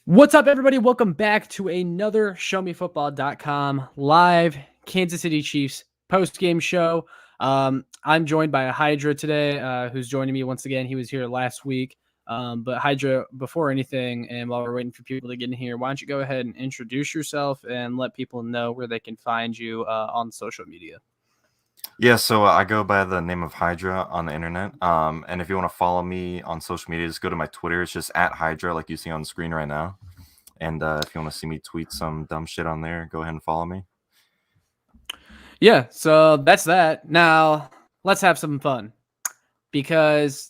What's up, everybody? Welcome back to another ShowMeFootball.com live Kansas City Chiefs post-game show. I'm joined by Hydra today, who's joining me once again. He was here last week. But Hydra, before anything, and while we're waiting for people to get in here, why don't you go ahead and introduce yourself and let people know where they can find you on social media? Yeah, so I go by the name of Hydra on the internet. And if you want to follow me on social media, just go to my Twitter. It's just at Hydra, like you see on the screen right now. And if you want to see me tweet some dumb shit on there, go ahead and follow me. Yeah, so that's that. Now, let's have some fun. Because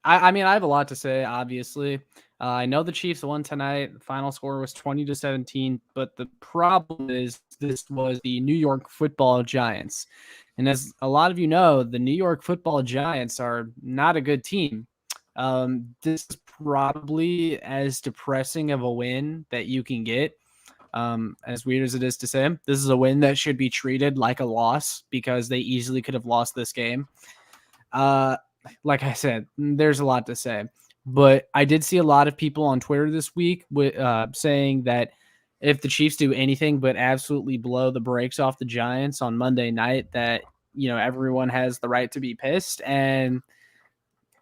I mean, I have a lot to say, obviously. I know the Chiefs won tonight. The final score was 20-17, but the problem is this was the New York Football Giants. And as a lot of you know, the New York Football Giants are not a good team. This is probably as depressing of a win that you can get. As weird as it is to say, this is a win that should be treated like a loss because they easily could have lost this game. Uh, like I said, there's a lot to say, but I did see a lot of people on Twitter this week saying that if the Chiefs do anything but absolutely blow the brakes off the Giants on Monday night, that everyone has the right to be pissed, and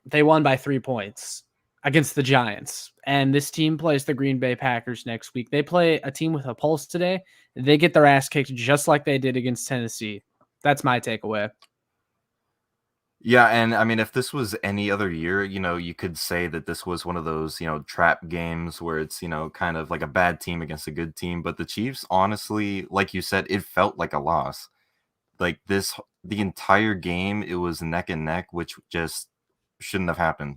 they won by 3 points against the Giants. And this team plays the Green Bay Packers next week. They play a team with a pulse today. They get their ass kicked just like they did against Tennessee. That's my takeaway. Yeah, and I mean, if this was any other year, you could say that this was one of those, trap games where it's, kind of like a bad team against a good team. But the Chiefs, honestly, like you said, it felt like a loss. Like the entire game, it was neck and neck, which just shouldn't have happened.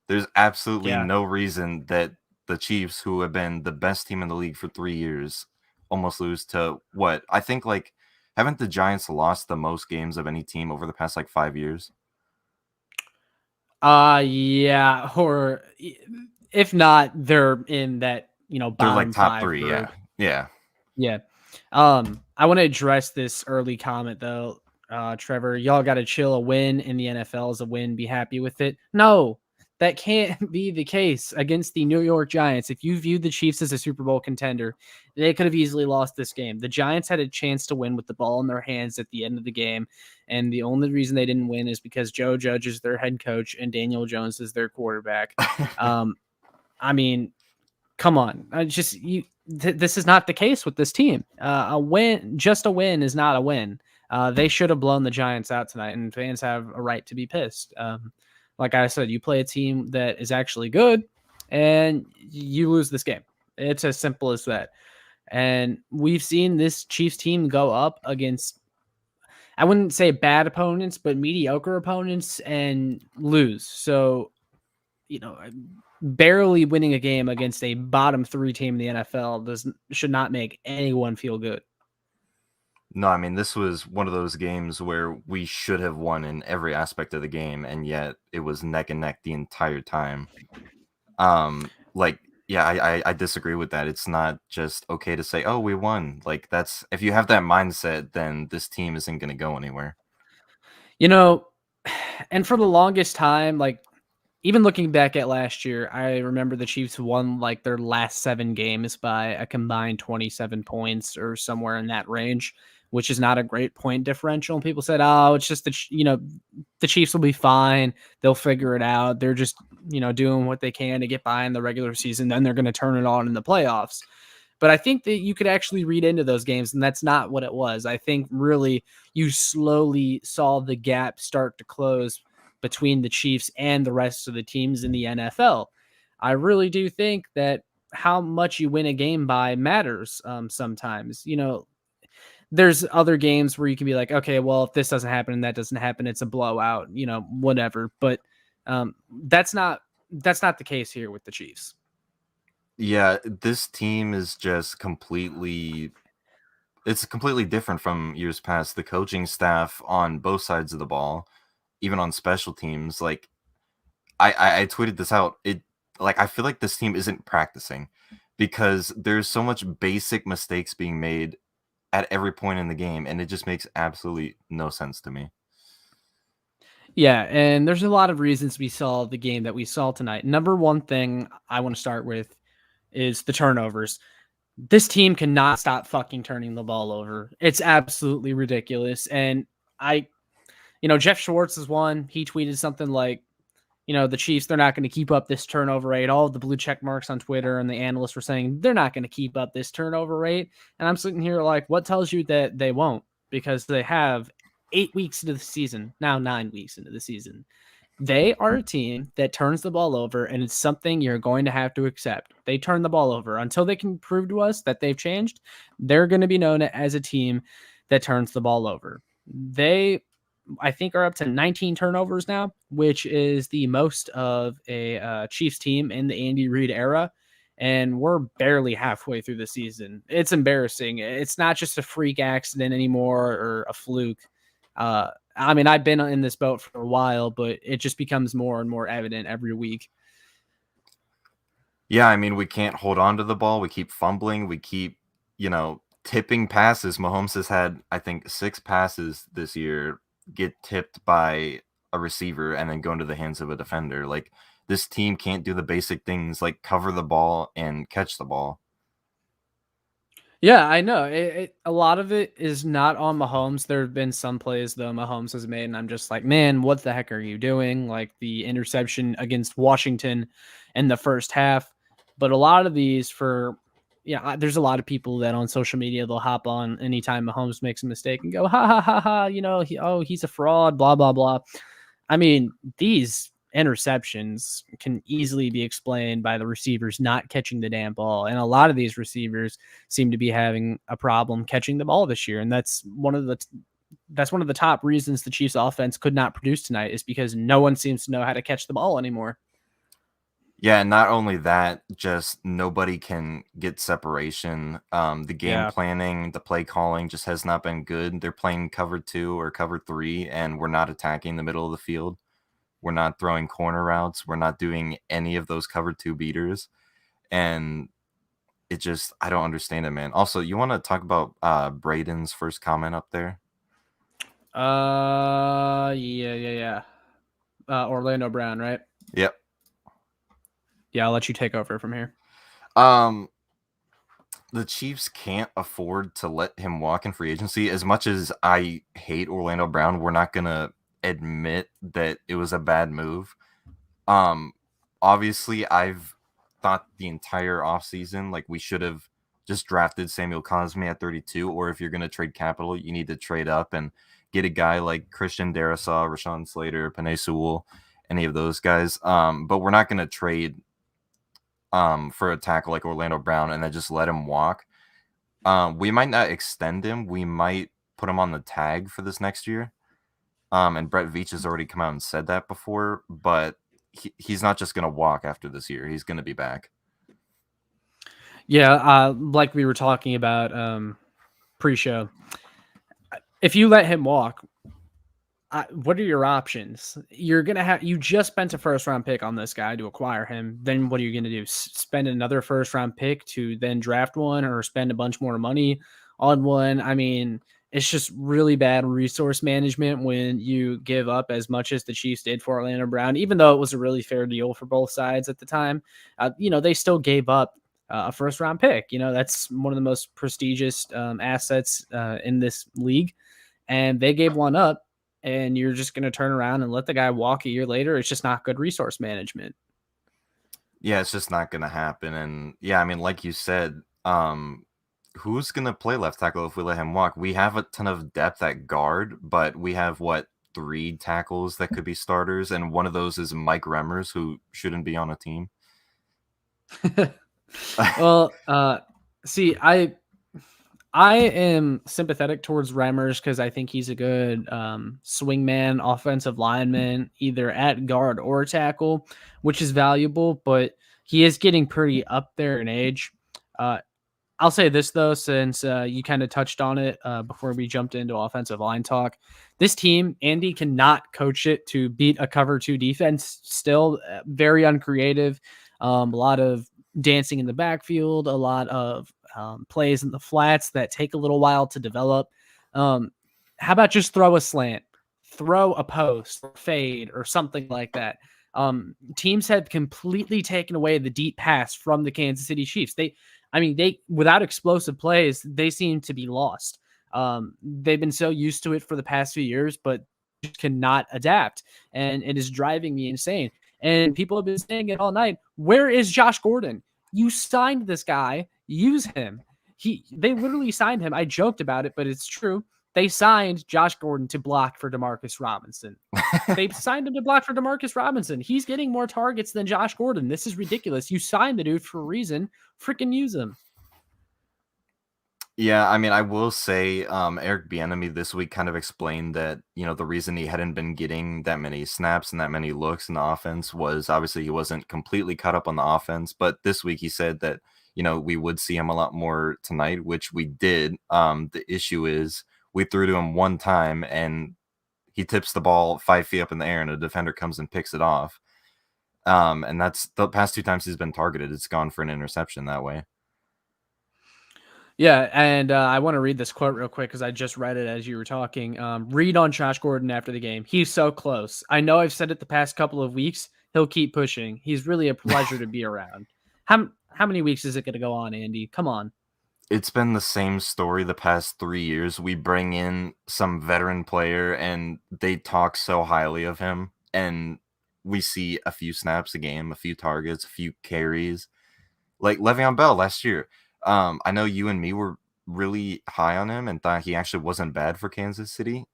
There's absolutely Yeah. no reason that the Chiefs, who have been the best team in the league for 3 years, almost lose to what? I think, like, haven't the Giants lost the most games of any team over the past, like, 5 years? Yeah, or if not, they're in that, They're, like, bottom top 5 3, group. yeah. Yeah. Yeah. I want to address this early comment though. Trevor, y'all got to chill. A win in the NFL is a win. Be happy with it. No, that can't be the case against the New York Giants. If you viewed the Chiefs as a Super Bowl contender, they could have easily lost this game. The Giants had a chance to win with the ball in their hands at the end of the game. And the only reason they didn't win is because Joe Judge is their head coach and Daniel Jones is their quarterback. I mean, come on. This is not the case with this team. Just a win is not a win. They should have blown the Giants out tonight, and fans have a right to be pissed. Like I said, you play a team that is actually good, and you lose this game. It's as simple as that. And we've seen this Chiefs team go up against, I wouldn't say bad opponents, but mediocre opponents and lose. So, you know, barely winning a game against a bottom 3 team in the NFL should not make anyone feel good. No, I mean, this was one of those games where we should have won in every aspect of the game, and yet it was neck and neck the entire time. Like, yeah, I disagree with that. It's not just okay to say, "Oh, we won." Like, that's if you have that mindset, then this team isn't going to go anywhere. And for the longest time, like, even looking back at last year, I remember the Chiefs won like their last 7 games by a combined 27 points or somewhere in that range, which is not a great point differential. And people said, "Oh, it's just the Chiefs will be fine. They'll figure it out. They're just, doing what they can to get by in the regular season. Then they're going to turn it on in the playoffs." But I think that you could actually read into those games, and that's not what it was. I think really you slowly saw the gap start to close between the Chiefs and the rest of the teams in the NFL. I really do think that how much you win a game by matters sometimes. There's other games where you can be like, okay, well, if this doesn't happen and that doesn't happen, it's a blowout, whatever. But that's not the case here with the Chiefs. Yeah, this team is just completely it's completely different from years past. The coaching staff on both sides of the ball, even on special teams, like I tweeted this out. I feel like this team isn't practicing because there's so much basic mistakes being made at every point in the game, and it just makes absolutely no sense to me. Yeah, and there's a lot of reasons we saw the game that we saw tonight. Number one thing I want to start with is the turnovers. This team cannot stop fucking turning the ball over. It's absolutely ridiculous. And I, Jeff Schwartz is one. He tweeted something like, the Chiefs, they're not going to keep up this turnover rate. All of the blue check marks on Twitter and the analysts were saying they're not going to keep up this turnover rate. And I'm sitting here like, what tells you that they won't? Because they have 8 weeks into the season, now 9 weeks into the season. They are a team that turns the ball over, and it's something you're going to have to accept. They turn the ball over. Until they can prove to us that they've changed, they're going to be known as a team that turns the ball over. They, I think, are up to 19 turnovers now, which is the most of a Chiefs team in the Andy Reid era. And we're barely halfway through the season. It's embarrassing. It's not just a freak accident anymore or a fluke. I mean, I've been in this boat for a while, but it just becomes more and more evident every week. Yeah, I mean, we can't hold on to the ball. We keep fumbling. We keep, tipping passes. Mahomes has had, I think, 6 passes this year get tipped by a receiver and then go into the hands of a defender. Like, this team can't do the basic things like cover the ball and catch the ball. Yeah, I know. A lot of it is not on Mahomes. There have been some plays though Mahomes has made, and I'm just like, man, what the heck are you doing? Like the interception against Washington in the first half. But a lot of these there's a lot of people that on social media they'll hop on anytime Mahomes makes a mistake and go, ha ha ha ha, he's a fraud, blah blah blah. I mean, these interceptions can easily be explained by the receivers not catching the damn ball. And a lot of these receivers seem to be having a problem catching the ball this year. And that's one of the top reasons the Chiefs offense could not produce tonight is because no one seems to know how to catch the ball anymore. Yeah, and not only that, just nobody can get separation. The game planning, the play calling just has not been good. They're playing cover 2 or cover 3, and we're not attacking the middle of the field. We're not throwing corner routes. We're not doing any of those cover 2 beaters. And it just, I don't understand it, man. Also, you want to talk about Braden's first comment up there? Yeah. Orlando Brown, right? Yep. Yeah, I'll let you take over from here. The Chiefs can't afford to let him walk in free agency. As much as I hate Orlando Brown, we're not going to admit that it was a bad move. Obviously, I've thought the entire offseason, like, we should have just drafted Samuel Cosme at 32, or if you're going to trade capital, you need to trade up and get a guy like Christian Darrisaw, Rashawn Slater, Penei Sewell, any of those guys. But we're not going to trade for a tackle like Orlando Brown and then just let him walk. We might not extend him. We might put him on the tag for this next year. And Brett Veach has already come out and said that before, but he's not just going to walk after this year. He's going to be back. Yeah, like we were talking about pre-show. If you let him walk, what are your options? You just spent a first round pick on this guy to acquire him. Then what are you going to do? Spend another first round pick to then draft one or spend a bunch more money on one? I mean, it's just really bad resource management when you give up as much as the Chiefs did for Orlando Brown, even though it was a really fair deal for both sides at the time. They still gave up a first round pick. That's one of the most prestigious assets in this league. And they gave one up. And you're just going to turn around and let the guy walk a year later. It's just not good resource management. Yeah, it's just not going to happen. And yeah, I mean, like you said, who's going to play left tackle if we let him walk? We have a ton of depth at guard, but we have 3 tackles that could be starters. And one of those is Mike Remmers, who shouldn't be on a team. Well, see, I am sympathetic towards Remmers because I think he's a good swingman, offensive lineman, either at guard or tackle, which is valuable, but he is getting pretty up there in age. I'll say this, though, since you kind of touched on it before we jumped into offensive line talk. This team, Andy cannot coach it to beat a cover 2 defense. Still very uncreative. A lot of dancing in the backfield, a lot of plays in the flats that take a little while to develop. How about just throw a slant? throw a post or fade or something like that. Teams have completely taken away the deep pass from the Kansas City Chiefs. They without explosive plays, they seem to be lost. They've been so used to it for the past few years, but cannot adapt, and it is driving me insane. And people have been saying it all night. Where is Josh Gordon? You signed this guy. Use him. They literally signed him. I joked about it, but it's true. They signed Josh Gordon to block for Demarcus Robinson. They signed him to block for Demarcus Robinson. He's getting more targets than Josh Gordon. This is ridiculous. You signed the dude for a reason. Freaking use him. Yeah, I mean, I will say Eric Bieniemy this week kind of explained that, the reason he hadn't been getting that many snaps and that many looks in the offense was obviously he wasn't completely caught up on the offense. But this week he said that, we would see him a lot more tonight, which we did. The issue is we threw to him one time and he tips the ball 5 feet up in the air and a defender comes and picks it off. And that's the past 2 times he's been targeted. It's gone for an interception that way. Yeah, and I want to read this quote real quick because I just read it as you were talking. Read on Josh Gordon after the game. He's so close. I know I've said it the past couple of weeks. He'll keep pushing. He's really a pleasure to be around. How many weeks is it going to go on, Andy? Come on. It's been the same story the past 3 years. We bring in some veteran player and they talk so highly of him. And we see a few snaps a game, a few targets, a few carries. Like Le'Veon Bell last year. I know you and me were really high on him and thought he actually wasn't bad for Kansas City.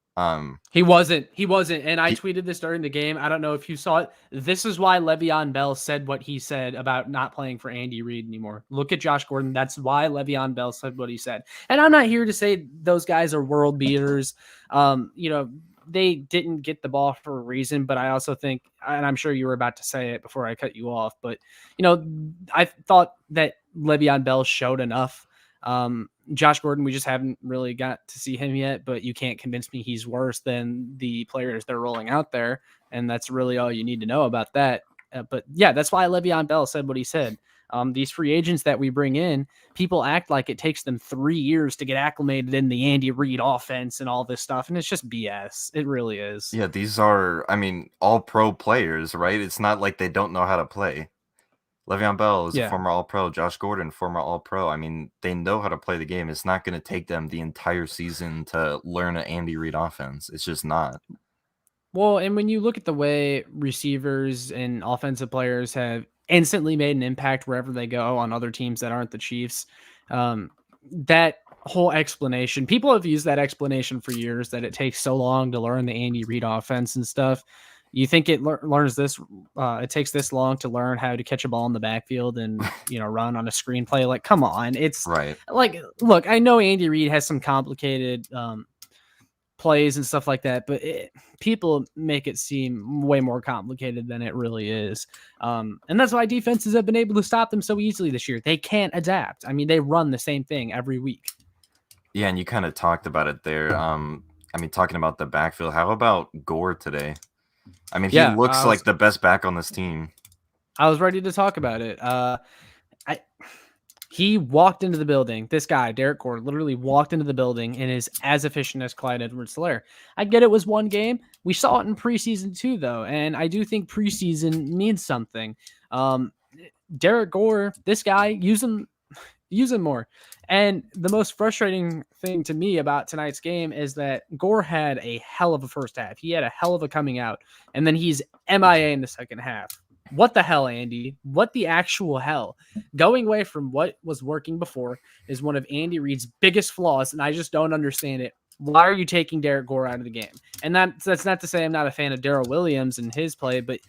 He wasn't. And I tweeted this during the game. I don't know if you saw it. This is why Le'Veon Bell said what he said about not playing for Andy Reid anymore. Look at Josh Gordon. That's why Le'Veon Bell said what he said. And I'm not here to say those guys are world beaters. They didn't get the ball for a reason, but I also think, and I'm sure you were about to say it before I cut you off, but I thought that Le'Veon Bell showed enough. Josh Gordon, we just haven't really got to see him yet, but you can't convince me he's worse than the players they're rolling out there. And that's really all you need to know about that. But yeah, that's why Le'Veon Bell said what he said. These free agents that we bring in, people act like it takes them 3 years to get acclimated in the Andy Reid offense and all this stuff. And it's just BS. It really is. Yeah, these are, all pro players, right? It's not like they don't know how to play. Le'Veon Bell is a former All-Pro. Josh Gordon, former All-Pro. They know how to play the game. It's not going to take them the entire season to learn an Andy Reid offense. It's just not. Well, and when you look at the way receivers and offensive players have instantly made an impact wherever they go on other teams that aren't the Chiefs, that whole explanation, people have used that explanation for years, that it takes so long to learn the Andy Reid offense and stuff. You think it learns this? It takes this long to learn how to catch a ball in the backfield and run on a screenplay. Like, come on, it's right. Like, look, I know Andy Reid has some complicated plays and stuff like that, but people make it seem way more complicated than it really is. And that's why defenses have been able to stop them so easily this year. They can't adapt. They run the same thing every week. Yeah, and you kind of talked about it there. Talking about the backfield. How about Gore today? He looks like the best back on this team. I was ready to talk about it. He walked into the building. This guy, Derek Gore, literally walked into the building and is as efficient as Clyde Edwards-Helaire. I get it was one game. We saw it in preseason too, though, and I do think preseason means something. Derek Gore, this guy, use him more. And the most frustrating thing to me about tonight's game is that Gore had a hell of a first half. He had a hell of a coming out, and then he's MIA in the second half. What the hell, Andy? What the actual hell? Going away from what was working before is one of Andy Reid's biggest flaws, and I just don't understand it. Why are you taking Derek Gore out of the game? And that's not to say I'm not a fan of Darrell Williams and his play, but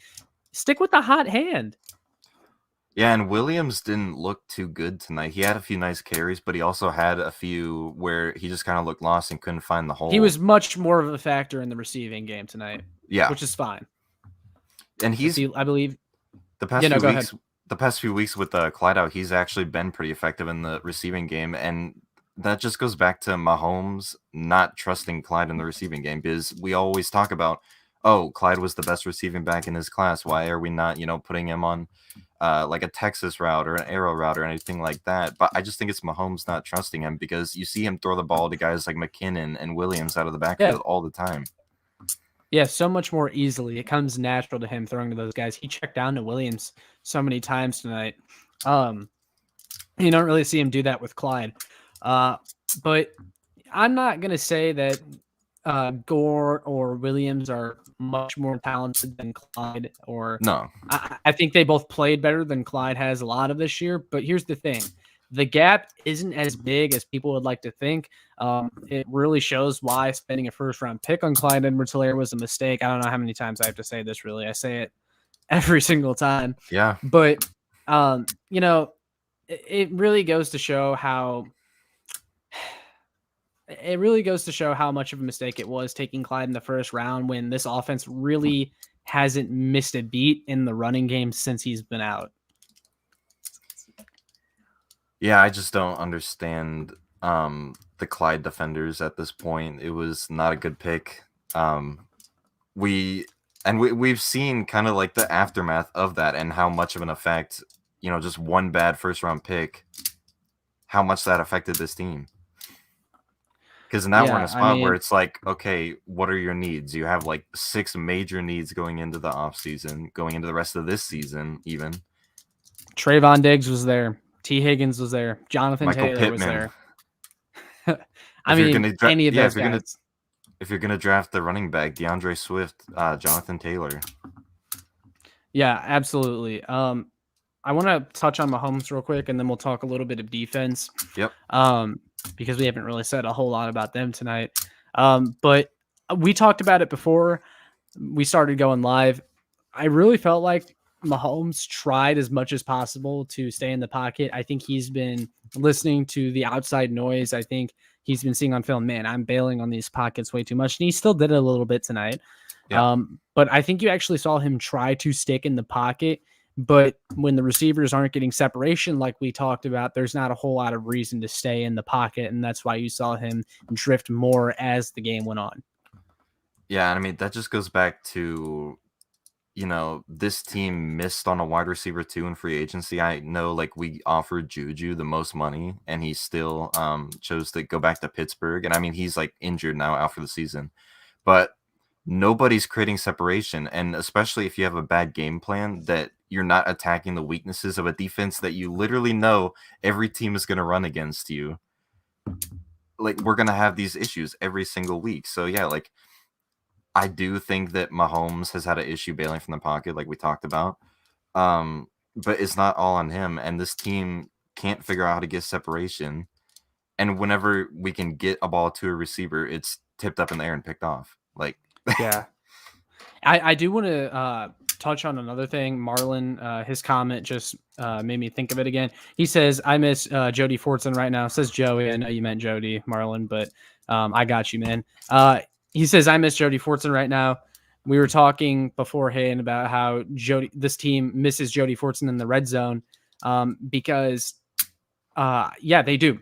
stick with the hot hand. Yeah, and Williams didn't look too good tonight. He had a few nice carries, but he also had a few where he just kind of looked lost and couldn't find the hole. He was much more of a factor in the receiving game tonight. Yeah. Which is fine. And I believe the past few weeks with Clyde out, he's actually been pretty effective in the receiving game, and that just goes back to Mahomes not trusting Clyde in the receiving game, because we always talk about, oh, Clyde was the best receiving back in his class. Why are we not, putting him on like a Texas route or an arrow route or anything like that? But I just think it's Mahomes not trusting him, because you see him throw the ball to guys like McKinnon and Williams out of the backfield all the time. Yeah, so much more easily. It comes natural to him throwing to those guys. He checked down to Williams so many times tonight. You don't really see him do that with Clyde. But I'm not gonna say that Gore or Williams are much more talented than Clyde. Or No. I think they both played better than Clyde has a lot of this year. But here's the thing: the gap isn't as big as people would like to think. It really shows why spending a first round pick on Clyde Edwards-Helaire was a mistake. I don't know how many times I have to say this. Really, I say it every single time. Yeah. But you know, it really goes to show how much of a mistake it was taking Clyde in the first round when this offense really hasn't missed a beat in the running game since he's been out. Yeah, I just don't understand the Clyde defenders at this point. It was not a good pick. We've seen kind of like the aftermath of that and how much of an effect, just one bad first round pick, how much that affected this team. Because now we're in a spot where it's like, okay, what are your needs? You have like 6 major needs going into the offseason, going into the rest of this season, even. Trayvon Diggs was there. T. Higgins was there. Jonathan Michael Taylor Pittman. was there. Any of those guys. If you're gonna draft the running back, DeAndre Swift, Jonathan Taylor. Yeah, absolutely. I want to touch on Mahomes real quick, and then we'll talk a little bit of defense. Yep. Because we haven't really said a whole lot about them tonight. But we talked about it before we started going live. I really felt like Mahomes tried as much as possible to stay in the pocket. I think he's been listening to the outside noise. I think he's been seeing on film, man, I'm bailing on these pockets way too much. And he still did it a little bit tonight. Yeah. But I think you actually saw him try to stick in the pocket. But when the receivers aren't getting separation, like we talked about, there's not a whole lot of reason to stay in the pocket. And that's why you saw him drift more as the game went on. Yeah, I mean, that just goes back to, this team missed on a wide receiver too in free agency. I know, like, we offered Juju the most money, and he still chose to go back to Pittsburgh. And I mean, he's like injured now out for the season. But nobody's creating separation. And especially if you have a bad game plan that you're not attacking the weaknesses of a defense that you literally know every team is going to run against you. Like, we're going to have these issues every single week. So, yeah, like, I do think that Mahomes has had an issue bailing from the pocket, like we talked about. But it's not all on him. And this team can't figure out how to get separation. And whenever we can get a ball to a receiver, it's tipped up in the air and picked off. Like, yeah. I do want to touch on another thing. Marlon, his comment just made me think of it again. He says, I miss Jody Fortson right now. Says Joey. I know you meant Jody, Marlon, but I got you, man. He says, I miss Jody Fortson right now. We were talking beforehand about how this team misses Jody Fortson in the red zone because, yeah, they do.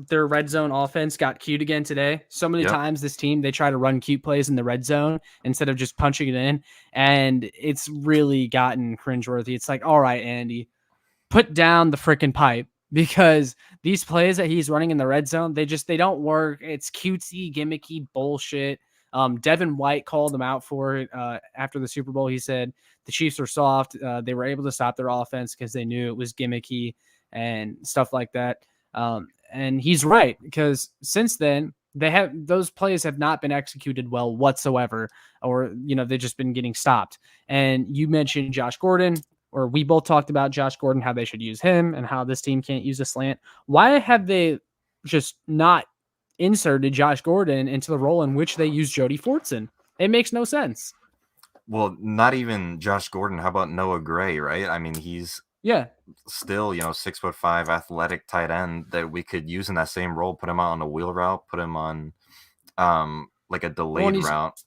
Their red zone offense got cute again today. So many times this team, they try to run cute plays in the red zone instead of just punching it in. And it's really gotten cringeworthy. It's like, all right, Andy, put down the freaking pipe, because these plays that he's running in the red zone, they don't work. It's cutesy, gimmicky bullshit. Devin White called them out for it after the Super Bowl. He said the Chiefs are soft. They were able to stop their offense because they knew it was gimmicky and stuff like that. And he's right, because since then those plays have not been executed well whatsoever, or, they've just been getting stopped. And you mentioned Josh Gordon, or we both talked about Josh Gordon, how they should use him and how this team can't use a slant. Why have they just not inserted Josh Gordon into the role in which they use Jody Fortson? It makes no sense. Well, not even Josh Gordon. How about Noah Gray, right? I mean, he's still, 6'5" athletic tight end that we could use in that same role. Put him out on a wheel route, put him on like a delayed route.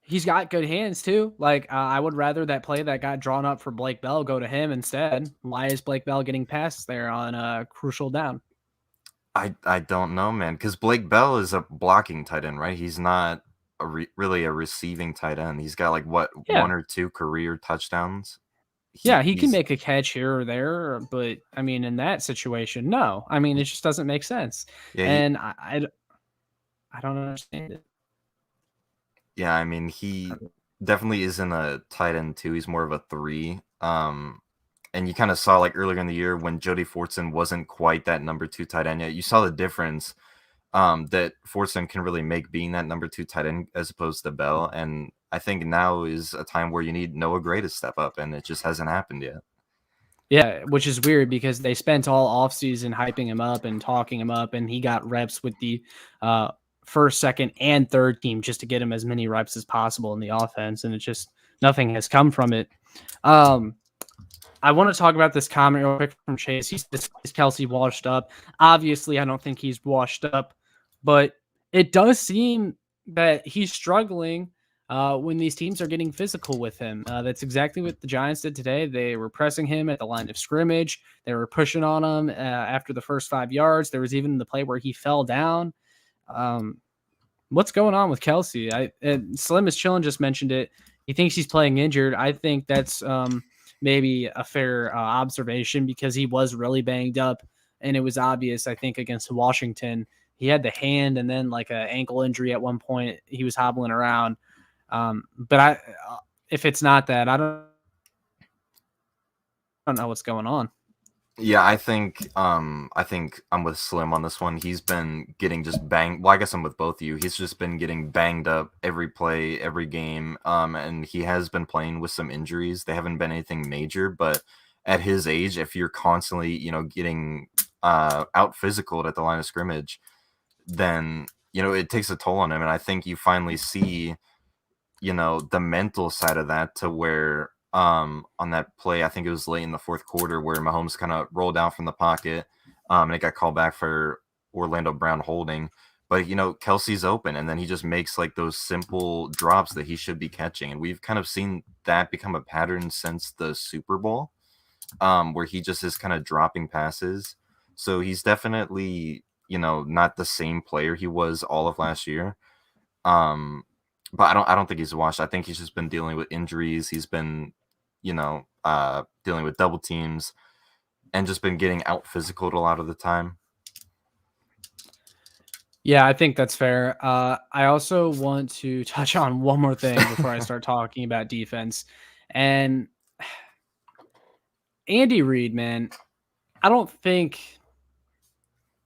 He's got good hands too. Like, I would rather that play that got drawn up for Blake Bell go to him instead. Why is Blake Bell getting passes there on a crucial down? I don't know, man, because Blake Bell is a blocking tight end, right? He's not really a receiving tight end. He's got like one or two career touchdowns. He can make a catch here or there, but I mean, in that situation, no. I mean, it just doesn't make sense. Yeah, and I don't understand it. Yeah, I mean, he definitely isn't a tight end too. He's more of a 3. And you kind of saw like earlier in the year when Jody Fortson wasn't quite that number 2 tight end yet. You saw the difference that Fortson can really make being that number 2 tight end as opposed to Bell. And I think now is a time where you need Noah Gray to step up, and it just hasn't happened yet. Yeah, which is weird because they spent all offseason hyping him up and talking him up, and he got reps with the first, second, and third team just to get him as many reps as possible in the offense, and it's just nothing has come from it. I want to talk about this comment real quick from Chase. He says, "Is Kelsey washed up?" Obviously, I don't think he's washed up, but it does seem that he's struggling when these teams are getting physical with him. That's exactly what the Giants did today. They were pressing him at the line of scrimmage. They were pushing on him after the first 5 yards. There was even the play where he fell down. What's going on with Kelsey? Slim is chilling. Just mentioned it. He thinks he's playing injured. I think that's maybe a fair observation because he was really banged up, and it was obvious. I think against Washington, he had the hand and then like an ankle injury at one point. He was hobbling around. But if it's not that, I don't know what's going on. Yeah, I think I'm with Slim on this one. He's been getting just banged. Well, I guess I'm with both of you. He's just been getting banged up every play, every game. And he has been playing with some injuries. They haven't been anything major, but at his age, if you're constantly, getting out physical at the line of scrimmage, then it takes a toll on him. And I think you finally see, the mental side of that to where on that play, I think it was late in the fourth quarter where Mahomes kind of rolled down from the pocket, and it got called back for Orlando Brown holding. But Kelsey's open, and then he just makes like those simple drops that he should be catching, and we've kind of seen that become a pattern since the Super Bowl, where he just is kind of dropping passes. So he's definitely not the same player he was all of last year. But I don't think he's washed. I think he's just been dealing with injuries. He's been dealing with double teams and just been getting out physical a lot of the time. Yeah, I think that's fair. I also want to touch on one more thing before I start talking about defense. And Andy Reid, man, I don't think.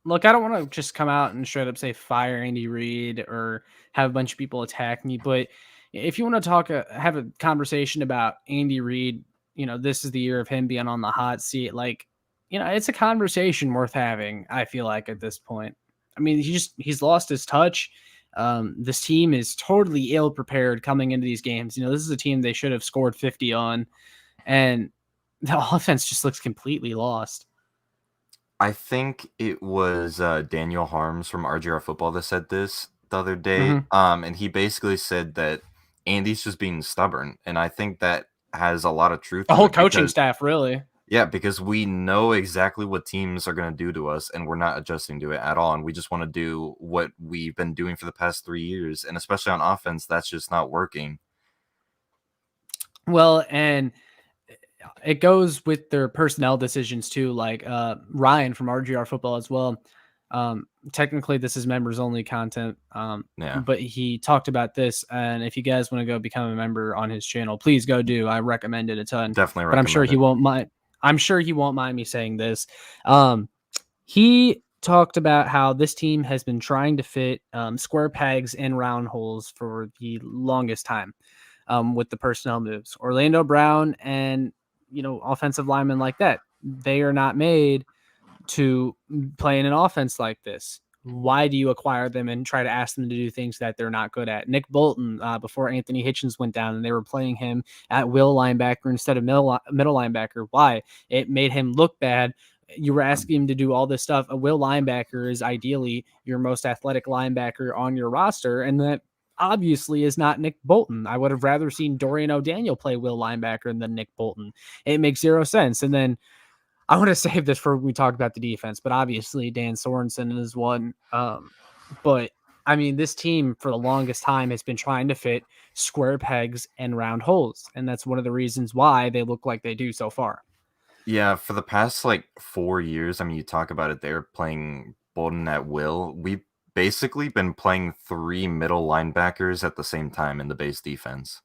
Look, I don't want to just come out and straight up say fire Andy Reid or have a bunch of people attack me. But if you want to have a conversation about Andy Reid, this is the year of him being on the hot seat. Like, it's a conversation worth having. I feel like at this point. I mean, he's lost his touch. This team is totally ill prepared coming into these games. This is a team they should have scored 50 on, and the offense just looks completely lost. I think it was Daniel Harms from RGR Football that said this the other day. Mm-hmm. And he basically said that Andy's just being stubborn. And I think that has a lot of truth The to whole it coaching because, staff, really. yeah, because we know exactly what teams are going to do to us and we're not adjusting to it at all. And we just want to do what we've been doing for the past 3 years. And especially on offense, that's just not working. Well, and it goes with their personnel decisions too. Like Ryan from RGR Football as well. Technically, this is members only content. Yeah. But he talked about this, and if you guys want to go become a member on his channel, please go do. I recommend it a ton. Definitely recommend But I'm sure he it. won't mind. I'm sure he won't mind me saying this. He talked about how this team has been trying to fit square pegs in round holes for the longest time with the personnel moves. Orlando Brown and offensive linemen like that, they are not made to play in an offense like this. Why do you acquire them and try to ask them to do things that they're not good at? Nick Bolton, before Anthony Hitchens went down and they were playing him at will linebacker instead of middle linebacker. Why? It made him look bad. You were asking him to do all this stuff. A will linebacker is ideally your most athletic linebacker on your roster, and that obviously is not Nick Bolton. I would have rather seen Dorian O'Daniel play will linebacker than Nick Bolton. It makes zero sense. And then I want to save this for when we talk about the defense, but obviously Dan Sorensen is one. But I mean, this team for the longest time has been trying to fit square pegs and round holes, and that's one of the reasons why they look like they do so far. Yeah, for the past like 4 years, I mean, you talk about it, they're playing Bolton at will. We basically been playing 3 middle linebackers at the same time in the base defense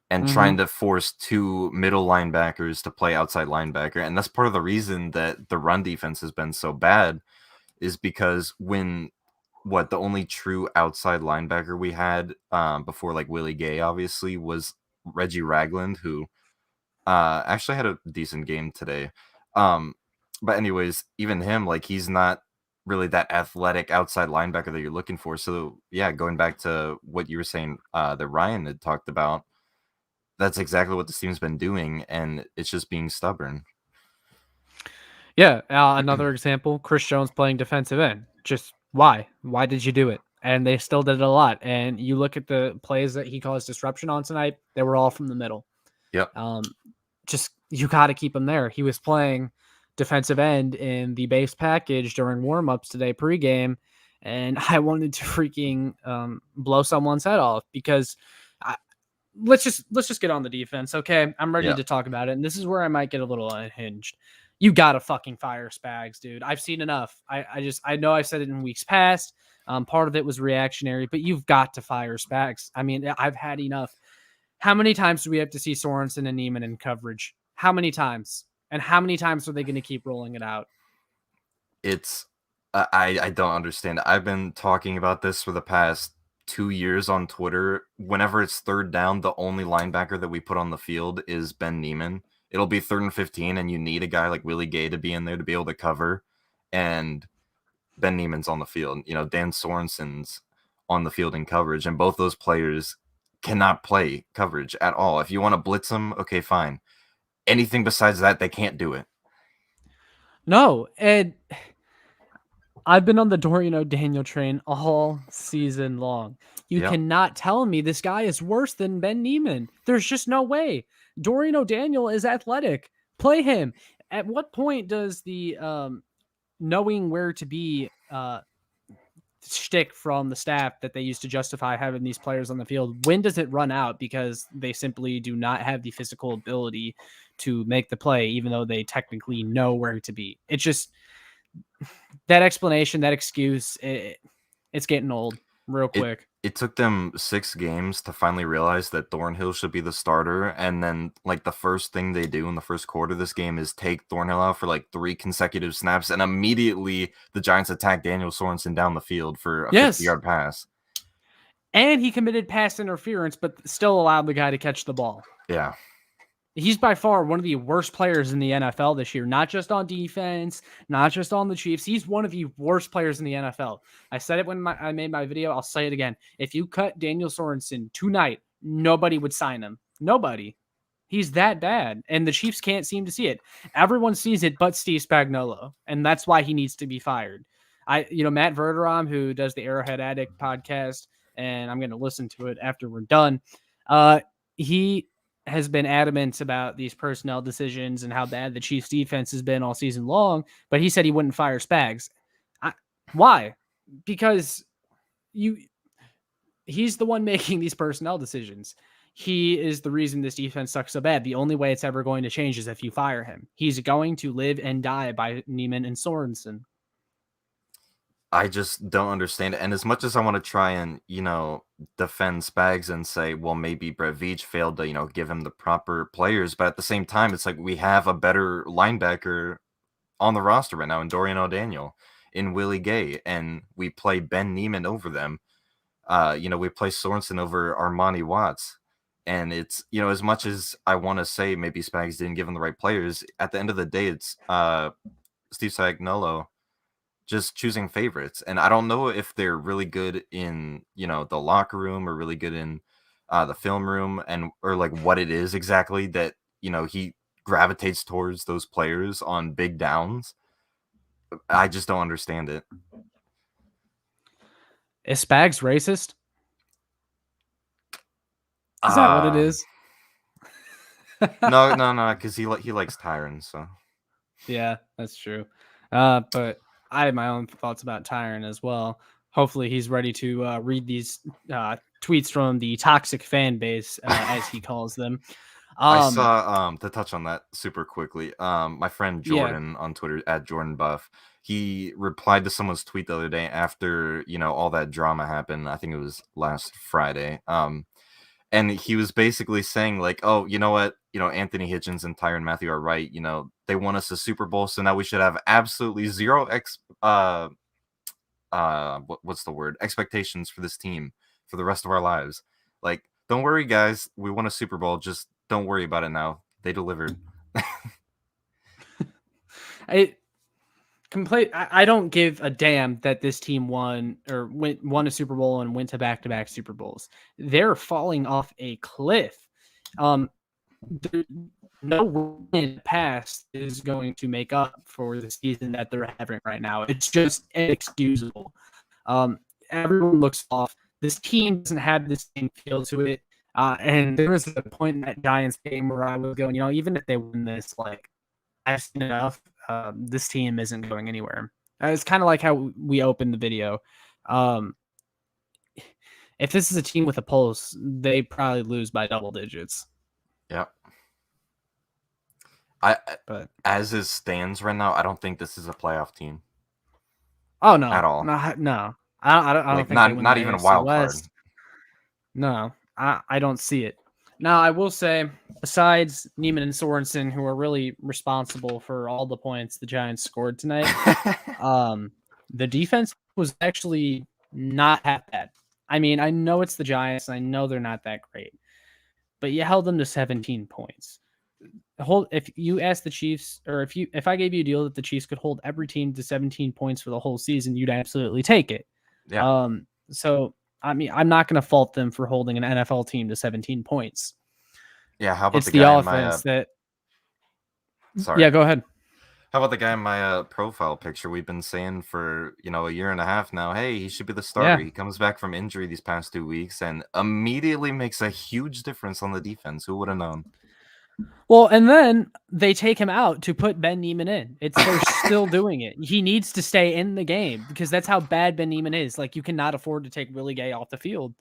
and trying Mm-hmm. to force 2 middle linebackers to play outside linebacker. And that's part of the reason that the run defense has been so bad is because when the only true outside linebacker we had before like Willie Gay obviously was Reggie Ragland, who actually had a decent game today. Um, but anyways, even him, like he's not really that athletic outside linebacker that you're looking for. So yeah, going back to what you were saying, that Ryan had talked about, that's exactly what this team's been doing, and it's just being stubborn. Yeah, another example, Chris Jones playing defensive end. Just why? Why did you do it? And they still did it a lot. And you look at the plays that he caused disruption on tonight, they were all from the middle. Yep. Just you got to keep him there. He was playing defensive end in the base package during warmups today pregame, and I wanted to freaking blow someone's head off because I, let's just get on the defense, okay? I'm ready Yeah. to talk about it, and this is where I might get a little unhinged. You gotta fucking fire Spags, dude. I've seen enough. I know I've said it in weeks past. Part of it was reactionary, but you've got to fire Spags. I mean, I've had enough. How many times do we have to see Sorensen and Neiman in coverage? How many times? And how many times are they going to keep rolling it out? It's I don't understand. I've been talking about this for the past 2 years on Twitter. Whenever it's third down, the only linebacker that we put on the field is Ben Neiman. It'll be 3rd and 15, and you need a guy like Willie Gay to be in there to be able to cover. And Ben Neiman's on the field. You know, Dan Sorensen's on the field in coverage, and both those players cannot play coverage at all. If you want to blitz them, okay, fine. Anything besides that, they can't do it. No, and I've been on the Dorian O'Daniel train all season long. You Yep. cannot tell me this guy is worse than Ben Neiman. There's just no way. Dorian O'Daniel is athletic. Play him. At what point does the knowing where to be shtick from the staff that they used to justify having these players on the field, when does it run out because they simply do not have the physical ability to make the play, even though they technically know where to be? It's just that explanation, that excuse, it's getting old real It quick. it took them 6 games to finally realize that Thornhill should be the starter, and then, like, the first thing they do in the first quarter of this game is take Thornhill out for, like, 3 consecutive snaps, and immediately the Giants attack Daniel Sorensen down the field for a Yes. 50-yard pass. And he committed pass interference, but still allowed the guy to catch the ball. Yeah. He's by far one of the worst players in the NFL this year, not just on defense, not just on the Chiefs. He's one of the worst players in the NFL. I said it when I made my video. I'll say it again. If you cut Daniel Sorensen tonight, nobody would sign him. Nobody. He's that bad. And the Chiefs can't seem to see it. Everyone sees it but Steve Spagnuolo. And that's why he needs to be fired. Matt Verderam, who does the Arrowhead Addict podcast, and I'm going to listen to it after we're done. He has been adamant about these personnel decisions and how bad the Chiefs defense has been all season long, but he said he wouldn't fire Spags. Why? Because he's the one making these personnel decisions. He is the reason this defense sucks so bad. The only way it's ever going to change is if you fire him. He's going to live and die by Neiman and Sorensen. I just don't understand it. And as much as I want to try and, defend Spags and say, well, maybe Brett Veach failed to, give him the proper players, but at the same time, it's like we have a better linebacker on the roster right now in Dorian O'Daniel, in Willie Gay, and we play Ben Neiman over them. We play Sorensen over Armani Watts. And it's, as much as I want to say maybe Spags didn't give him the right players, at the end of the day, it's Steve Spagnuolo just choosing favorites. And I don't know if they're really good in, the locker room or really good in the film room or like what it is exactly that, he gravitates towards those players on big downs. I just don't understand it. Is Spags racist? Is that what it is? No, because he likes Tyron, so. Yeah, that's true. But I have my own thoughts about Tyron as well. Hopefully he's ready to read these tweets from the toxic fan base, as he calls them. I Um, saw to touch on that super quickly. My friend yeah. Jordan on Twitter at Jordan Buff, he replied to someone's tweet the other day after all that drama happened. I think it was last Friday. And he was basically saying like, oh, you know what, Anthony Hitchens and Tyrann Mathieu are right. They won us a Super Bowl, so now we should have absolutely zero what's the word, expectations for this team for the rest of our lives. Like, don't worry, guys, we won a Super Bowl. Just don't worry about it now. They delivered. I I don't give a damn that this team won a Super Bowl and went to back-to-back Super Bowls. They're falling off a cliff. Um, no win in the past is going to make up for the season that they're having right now. It's just inexcusable. Everyone looks off. This team doesn't have the same feel to it. And there was a point in that Giants game where I was going, even if they win this, like, I've seen enough. This team isn't going anywhere. It's kind of like how we opened the video. Um, if this is a team with a pulse, they probably lose by double digits. Yeah. But as it stands right now, I don't think this is a playoff team. Oh no, at all. no. I don't Like, think they win not the even a AFC wild card. West. No, I don't see it. Now, I will say, besides Neiman and Sorensen, who are really responsible for all the points the Giants scored tonight, the defense was actually not half bad. I mean, I know it's the Giants, and I know they're not that great, but you held them to 17 points. If you ask the Chiefs, or if I gave you a deal that the Chiefs could hold every team to 17 points for the whole season, you'd absolutely take it. Yeah. So I mean, I'm not going to fault them for holding an NFL team to 17 points. Yeah. How about It's the the guy offense in my that. sorry. Yeah, go ahead. How about the guy in my profile picture? We've been saying for a year and a half now, hey, he should be the starter. Yeah. He comes back from injury these past 2 weeks and immediately makes a huge difference on the defense. Who would have known? Well, and then they take him out to put Ben Neiman in. They're still doing it. He needs to stay in the game because that's how bad Ben Neiman is. Like, you cannot afford to take Willie Gay off the field.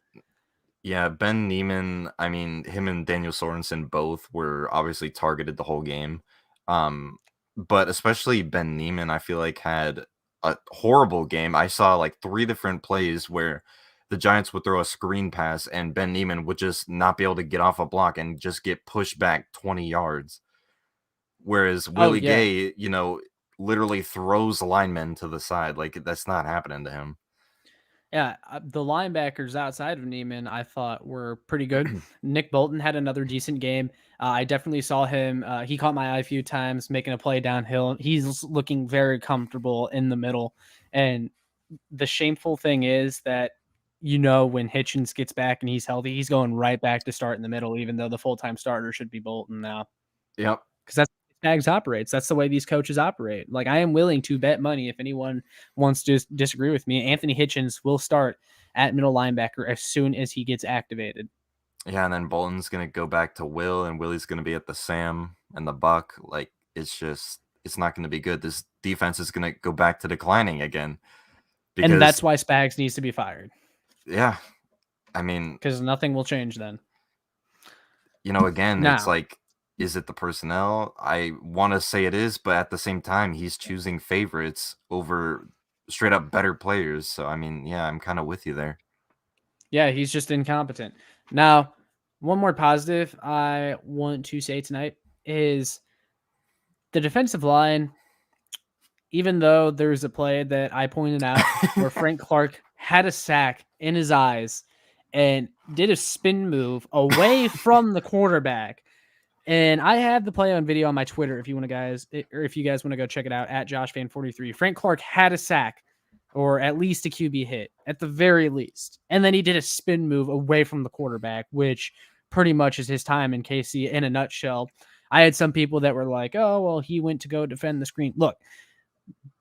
Yeah, Ben Neiman, I mean, him and Daniel Sorensen both were obviously targeted the whole game. But especially Ben Neiman, I feel like had a horrible game. I saw like 3 different plays where the Giants would throw a screen pass and Ben Neiman would just not be able to get off a block and just get pushed back 20 yards. Whereas Willie Gay, literally throws linemen to the side. Like, that's not happening to him. Yeah, the linebackers outside of Neiman, I thought, were pretty good. Nick Bolton had another decent game. I definitely saw him. He caught my eye a few times making a play downhill. He's looking very comfortable in the middle. And the shameful thing is that, when Hitchens gets back and he's healthy, he's going right back to start in the middle, even though the full-time starter should be Bolton now. Yep. Because that's Spags operates. That's the way these coaches operate. Like, I am willing to bet money if anyone wants to disagree with me. Anthony Hitchens will start at middle linebacker as soon as he gets activated. Yeah, and then Bolton's gonna go back to Will, and Willie's gonna be at the Sam and the Buck. Like, it's not gonna be good. This defense is gonna go back to declining again. And that's why Spags needs to be fired. Yeah. I mean, because nothing will change then. Again, it's like, is it the personnel? I want to say it is, but at the same time, he's choosing favorites over straight up better players. So, I mean, yeah, I'm kind of with you there. Yeah, he's just incompetent. Now, one more positive I want to say tonight is the defensive line. Even though there's a play that I pointed out where Frank Clark had a sack in his eyes and did a spin move away from the quarterback. And I have the play on video on my Twitter if you guys want to go check it out at JoshFan43. Frank Clark had a sack, or at least a QB hit, at the very least. And then he did a spin move away from the quarterback, which pretty much is his time in KC in a nutshell. I had some people that were like, oh, well, he went to go defend the screen. Look,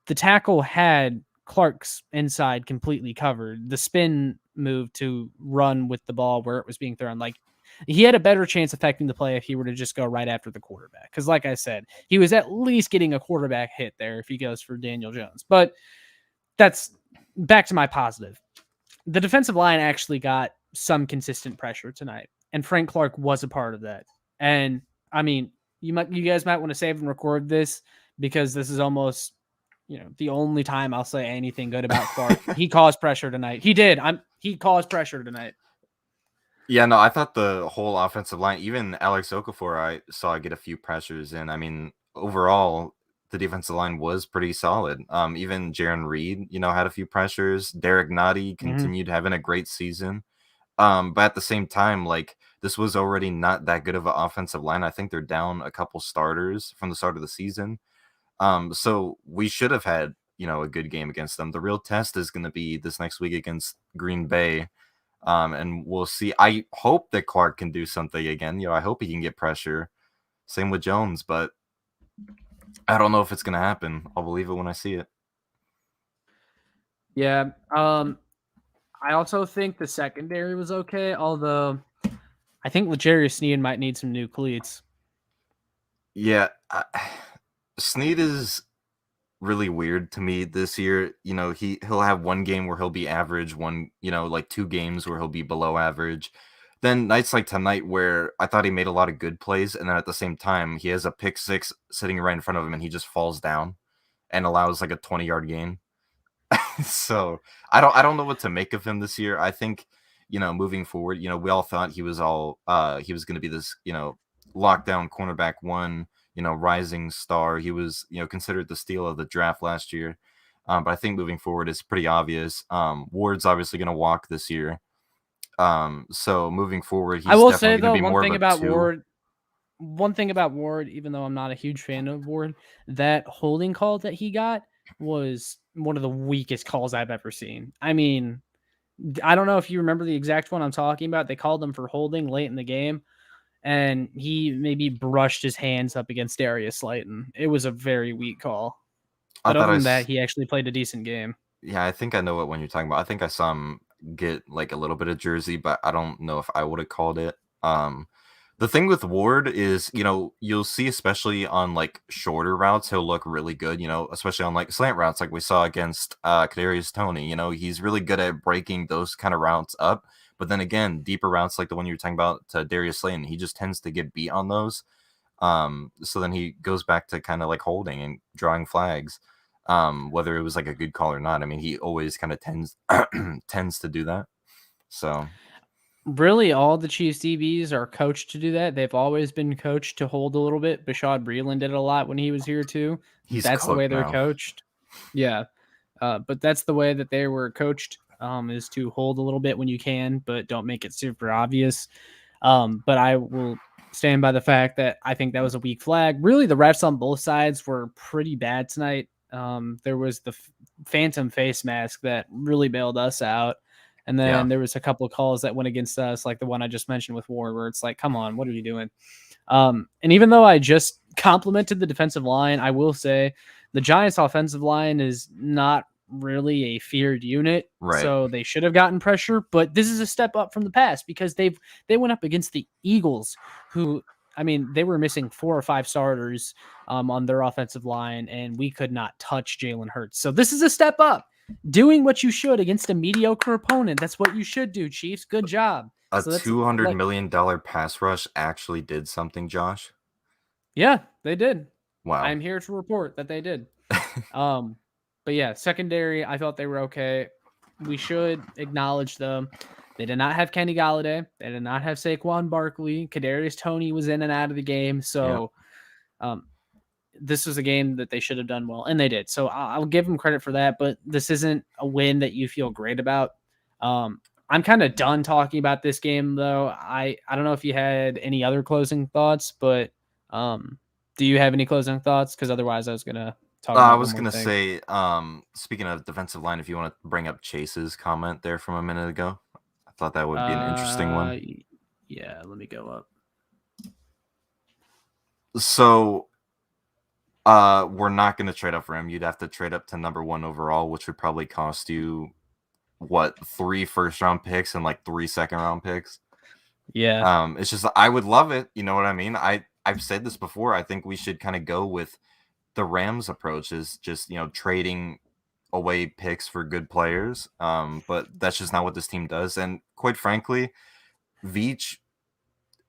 the tackle had Clark's inside completely covered. The spin move to run with the ball where it was being thrown, like, he had a better chance affecting the play if he were to just go right after the quarterback. Because like I said, he was at least getting a quarterback hit there if he goes for Daniel Jones. But that's back to my positive. The defensive line actually got some consistent pressure tonight, and Frank Clark was a part of that. And I mean, you guys might want to save and record this because this is almost the only time I'll say anything good about Clark. He caused pressure tonight. He did. He caused pressure tonight. Yeah, no, I thought the whole offensive line, even Alex Okafor, I saw get a few pressures in. I mean, overall, the defensive line was pretty solid. Even Jaron Reed, had a few pressures. Derek Nottie Mm-hmm. continued having a great season. But at the same time, like this was already not that good of an offensive line. I think they're down a couple starters from the start of the season. So we should have had, a good game against them. The real test is going to be this next week against Green Bay. And we'll see. I hope that Clark can do something again. I hope he can get pressure. Same with Jones, but I don't know if it's going to happen. I'll believe it when I see it. Yeah. I also think the secondary was okay, although I think L'Jarius Sneed might need some new cleats. Yeah. Snead is really weird to me this year. He'll have one game where he'll be average, one, like 2 games where he'll be below average. Then nights like tonight where I thought he made a lot of good plays, and then at the same time he has a pick six sitting right in front of him and he just falls down and allows like a 20-yard gain. So I don't know what to make of him this year. I think, moving forward, we all thought he was going to be this, lockdown cornerback one, rising star. He was, considered the steal of the draft last year. But I think moving forward, it's pretty obvious. Ward's obviously going to walk this year. So moving forward, I he's will say definitely going to though, be more of a two. one thing about Ward, even though I'm not a huge fan of Ward, that holding call that he got was one of the weakest calls I've ever seen. I mean, I don't know if you remember the exact one I'm talking about. They called him for holding late in the game, and he maybe brushed his hands up against Darius Slayton. It was a very weak call. I But thought other I than that, he actually played a decent game. Yeah, I think I know what one you're talking about. I think I saw him get like a little bit of jersey, but I don't know if I would have called it. The thing with Ward is, you'll see, especially on like shorter routes, he'll look really good, especially on like slant routes, like we saw against Kadarius Toney. He's really good at breaking those kind of routes up. But then again, deeper routes like the one you were talking about to Darius Slayton, he just tends to get beat on those. So then he goes back to kind of like holding and drawing flags. Whether it was like a good call or not. I mean, he always kind of tends to do that. So Really, all the Chiefs DBs are coached to do that. They've always been coached to hold a little bit. Bashad Breeland did it a lot when he was here too. he's That's the way cooked they're now. coached. Yeah, but that's the way that they were coached. Is to hold a little bit when you can, but don't make it super obvious. But I will stand by the fact that I think that was a weak flag. Really, the refs on both sides were pretty bad tonight. There was the phantom face mask that really bailed us out. And Yeah, then there was a couple of calls that went against us, like the one I just mentioned with Ward, where it's like, come on, what are you doing? And even though I just complimented the defensive line, I will say the Giants' offensive line is not really a feared unit, right. so they should have gotten pressure. But this is a step up from the past because they went up against the Eagles, who I mean they were missing 4 or 5 starters on their offensive line, and we could not touch Jalen Hurts. So this is a step up. Doing what you should against a mediocre opponent. That's what you should do, Chiefs. Good job. A So that's $200 million pass rush actually did something, Josh. yeah, they did. Wow. I'm here to report that they did. Um, but yeah, secondary, I thought they were okay. We should acknowledge them. They did not have Kenny Galladay. They did not have Saquon Barkley. Kadarius Toney was in and out of the game. Yeah. So um, this was a game that they should have done well, and they did. So I'll give them credit for that. But this isn't a win that you feel great about. I'm kind of done talking about this game, though. I don't know if you had any other closing thoughts, but do you have any closing thoughts? Because otherwise, I was gonna talk I about one was more gonna thing. say, speaking of defensive line, if you want to bring up Chase's comment there from a minute ago, I thought that would be an interesting one. Yeah, let me go up. So we're not going to trade up for him. You'd have to trade up to number 1 overall, which would probably cost you what, 3 first-round picks and like 3 second-round picks. Yeah, It's just I would love it. You know what I mean? I've said this before. I think we should kind of go with the Rams approach, is just trading away picks for good players. But that's just not what this team does. And quite frankly, Veach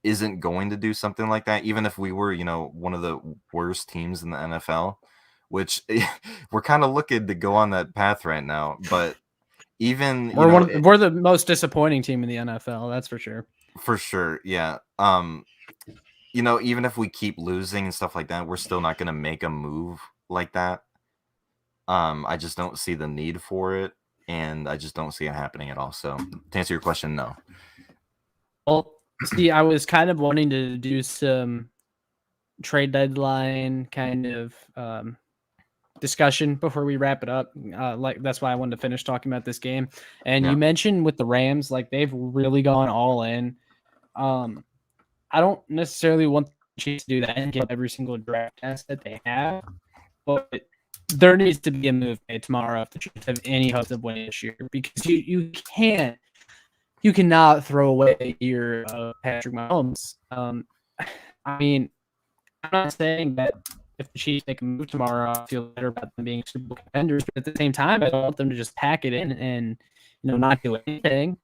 isn't going to do something like that, even if we were, one of the worst teams in the NFL, which we're kind of looking to go on that path right now. But even, We're the most disappointing team in the NFL, that's for sure. for sure, yeah. Even if we keep losing and stuff like that, we're still not going to make a move like that. I just don't see the need for it, and I just don't see it happening at all. So, to answer your question, no. Well, see, I was kind of wanting to do some trade deadline kind of discussion before we wrap it up. Like that's why I wanted to finish talking about this game. And Yeah. you mentioned with the Rams, like they've really gone all in. I don't necessarily want the Chiefs to do that and give up every single draft asset they have, but there needs to be a move made tomorrow if the Chiefs have any hopes of winning this year, because you cannot throw away a year of Patrick Mahomes. I mean, I'm not saying that if the Chiefs make a move tomorrow, I feel better about them being Super Bowl contenders, but at the same time, I don't want them to just pack it in and not do anything.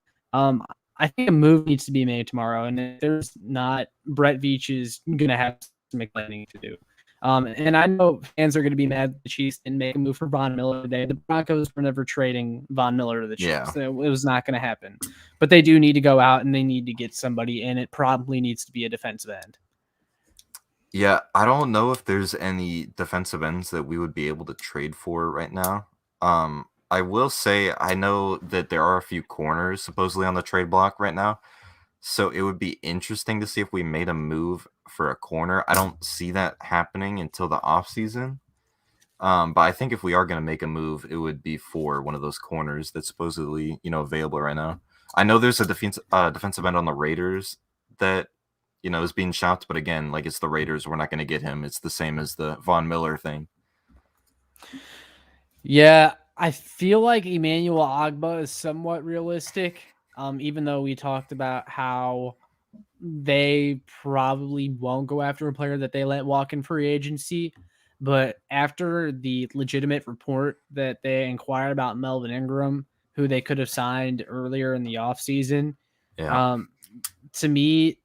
I think a move needs to be made tomorrow, and if there's not, Brett Veach is going to have some explaining to do. And I know fans are going to be mad that the Chiefs didn't make a move for Von Miller today. The Broncos were never trading Von Miller to the Chiefs. Yeah. So it was not going to happen. But they do need to go out and they need to get somebody, and it probably needs to be a defensive end. Yeah, I don't know if there's any defensive ends that we would be able to trade for right now. I will say I know that there are a few corners supposedly on the trade block right now. So it would be interesting to see if we made a move for a corner. I don't see that happening until the offseason. But I think if we are going to make a move, it would be for one of those corners that's supposedly, available right now. I know there's a defensive end on the Raiders that, is being shopped. But again, like it's the Raiders. We're not going to get him. It's the same as the Von Miller thing. Yeah, I feel like Emmanuel Ogbah is somewhat realistic. Even though we talked about how they probably won't go after a player that they let walk in free agency. But after the legitimate report that they inquired about Melvin Ingram, who they could have signed earlier in the offseason, to me,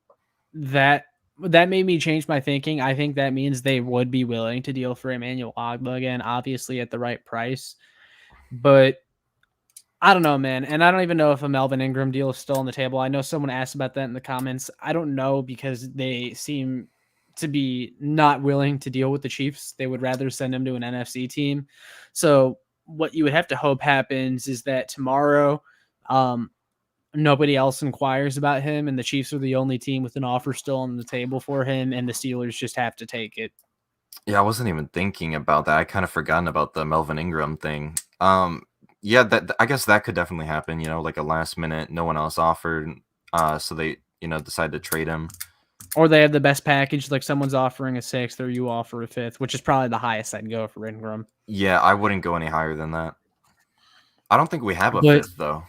that made me change my thinking. I think that means they would be willing to deal for Emmanuel Ogbah again, obviously at the right price. But I don't know, man. And I don't even know if a Melvin Ingram deal is still on the table. I know someone asked about that in the comments. I don't know, because they seem to be not willing to deal with the Chiefs. They would rather send him to an NFC team. So what you would have to hope happens is that tomorrow nobody else inquires about him, and the Chiefs are the only team with an offer still on the table for him, and the Steelers just have to take it. Yeah, I wasn't even thinking about that. I kind of forgotten about the Melvin Ingram thing. Yeah, that I guess that could definitely happen. Like a last minute, no one else offered, so they decide to trade him. Or they have the best package, like someone's offering a 6th, or you offer a 5th, which is probably the highest I'd go for Ingram. Yeah, I wouldn't go any higher than that. I don't think we have a 5th though.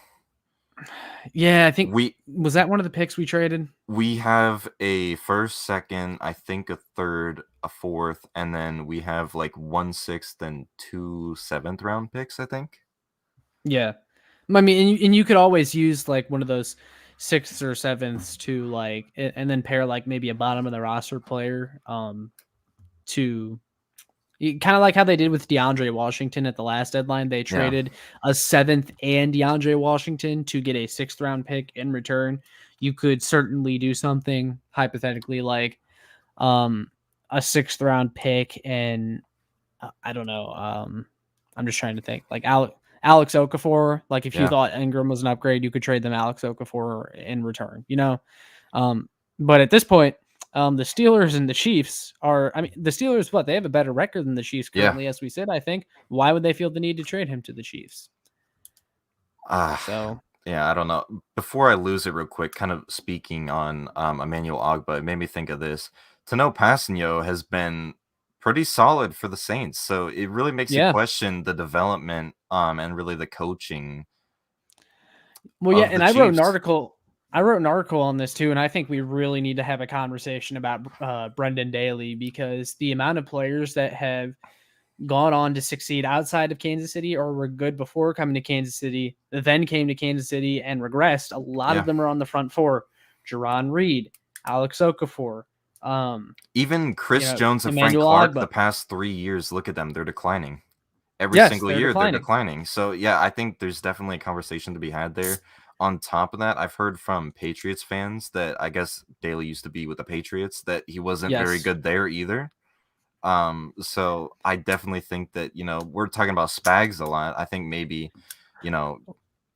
Yeah, I think was that one of the picks we traded? We have a 1st, 2nd, I think a 3rd, a 4th, and then we have like 1 6th and 2 7th round picks, I think. Yeah, I mean, and you could always use like one of those 6ths or 7ths to like, and then pair like maybe a bottom of the roster player to kind of like how they did with DeAndre Washington at the last deadline. They traded a 7th and DeAndre Washington to get a 6th round pick in return. You could certainly do something hypothetically like a 6th round pick, and I don't know. I'm just trying to think like Alex Okafor. Like if you thought Ingram was an upgrade, you could trade them Alex Okafor in return, but at this point, the Steelers and the Chiefs the Steelers, they have a better record than the Chiefs currently, as we said, I think. Why would they feel the need to trade him to the Chiefs? Yeah, I don't know. Before I lose it real quick, kind of speaking on Emmanuel Ogbah, it made me think of this. Tano Passanio has been pretty solid for the Saints, so it really makes you question the development and really the coaching. Well, yeah, and I wrote an article on this too, and I think we really need to have a conversation about Brendan Daly, because the amount of players that have gone on to succeed outside of Kansas City or were good before coming to Kansas City, then came to Kansas City and regressed. A lot of them are on the front four. Jerron Reed, Alex Okafor, Even Chris Jones and Frank Emmanuel Clark, Ogbah. the past 3 years, look at them, they're declining. Every Yes, single they're year, they're declining. declining. So, yeah, I think there's definitely a conversation to be had there. On top of that, I've heard from Patriots fans that I guess Daly used to be with the Patriots, that he wasn't very Yes. good there either. So I definitely think that, we're talking about Spags a lot. I think maybe,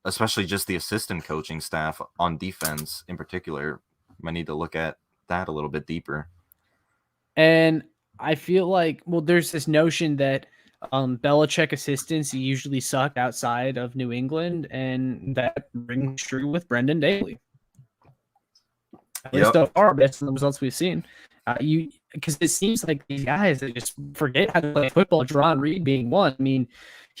especially just the assistant coaching staff on defense in particular, might need to look at that a little bit deeper. And I feel like, well, there's this notion that Belichick assistants usually suck outside of New England, and that rings true with Brendan Daly. At least so far, based on the results we've seen. Because it seems like these guys that just forget how to play football. Jerron Reed being one. I mean,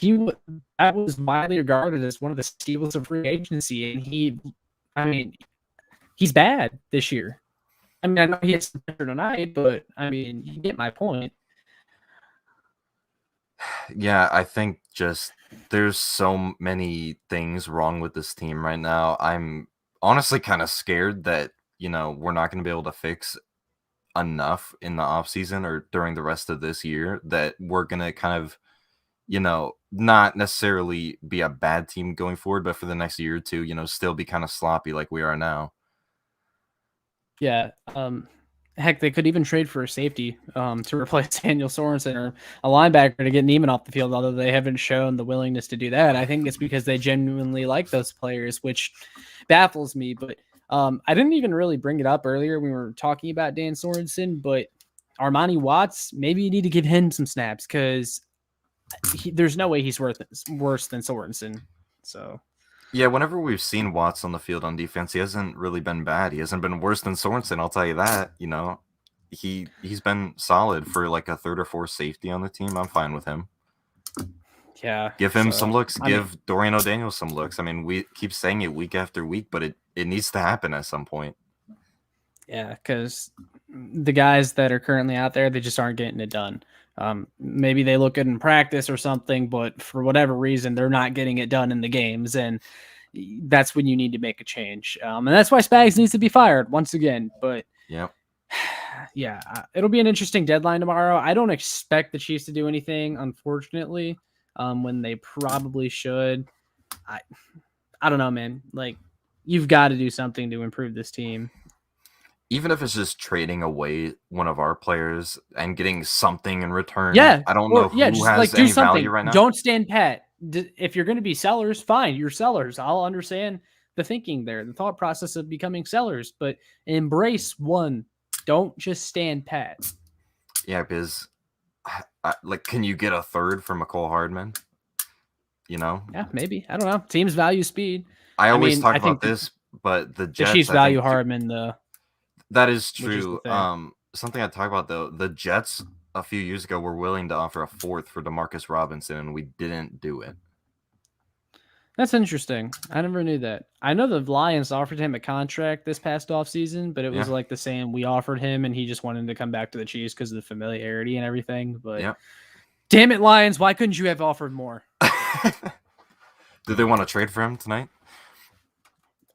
that was widely regarded as one of the steals of free agency, and he's bad this year. I mean, I know he has some pressure tonight, but I mean, you get my point. Yeah, I think just there's so many things wrong with this team right now. I'm honestly kind of scared that, we're not going to be able to fix enough in the offseason or during the rest of this year that we're going to kind of, not necessarily be a bad team going forward, but for the next year or two, still be kind of sloppy like we are now. Yeah. Heck, they could even trade for a safety to replace Daniel Sorensen, or a linebacker to get Neiman off the field, although they haven't shown the willingness to do that. I think it's because they genuinely like those players, which baffles me. But I didn't even really bring it up earlier when we were talking about Dan Sorensen, but Armani Watts, maybe you need to give him some snaps, because there's no way he's worse than Sorensen. So yeah, whenever we've seen Watts on the field on defense, he hasn't really been bad. He hasn't been worse than Sorensen, I'll tell you that. He's been solid for like a third or fourth safety on the team. I'm fine with him. Yeah, give him some looks. Give Dorian O'Daniel some looks. I mean, we keep saying it week after week, but it needs to happen at some point. Yeah, because the guys that are currently out there, they just aren't getting it done. Maybe they look good in practice or something, but for whatever reason, they're not getting it done in the games, and that's when you need to make a change. And that's why Spags needs to be fired once again. But yeah, it'll be an interesting deadline tomorrow. I don't expect the Chiefs to do anything, unfortunately, when they probably should. I don't know, man. Like, you've got to do something to improve this team. Even if it's just trading away one of our players and getting something in return. Yeah. I don't know who has any value right now. Don't stand pat. If you're going to be sellers, fine. You're sellers. I'll understand the thinking there, the thought process of becoming sellers, but embrace one. Don't just stand pat. Yeah, because can you get a third for McCole Hardman? Yeah, maybe. I don't know. Teams value speed. I always talk about this, but the Jets, Chiefs value Hardman. That is true. Something I talk about though, the Jets a few years ago were willing to offer a fourth for DeMarcus Robinson, and we didn't do it. That's interesting. I never knew that. I know the Lions offered him a contract this past offseason, but it was like the same. We offered him, and he just wanted to come back to the Chiefs because of the familiarity and everything. But damn it, Lions! Why couldn't you have offered more? Do they want to trade for him tonight?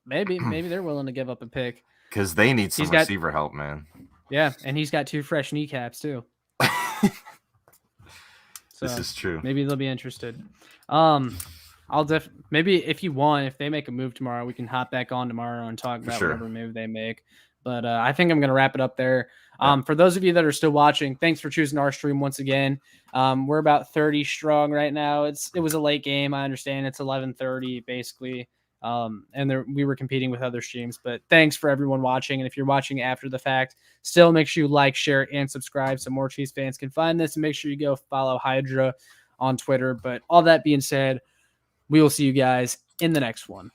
Maybe they're willing to give up a pick. Because they need some receiver help, man. Yeah, and he's got 2 fresh kneecaps, too. This is true. Maybe they'll be interested. Maybe if you want, if they make a move tomorrow, we can hop back on tomorrow and talk about whatever move they make. But I think I'm going to wrap it up there. For those of you that are still watching, thanks for choosing our stream once again. We're about 30 strong right now. It was a late game. I understand it's 11:30 basically. And we were competing with other streams, but thanks for everyone watching. And if you're watching after the fact, still make sure you like, share, and subscribe so more Chiefs fans can find this, and make sure you go follow Hydra on Twitter. But all that being said, we will see you guys in the next one.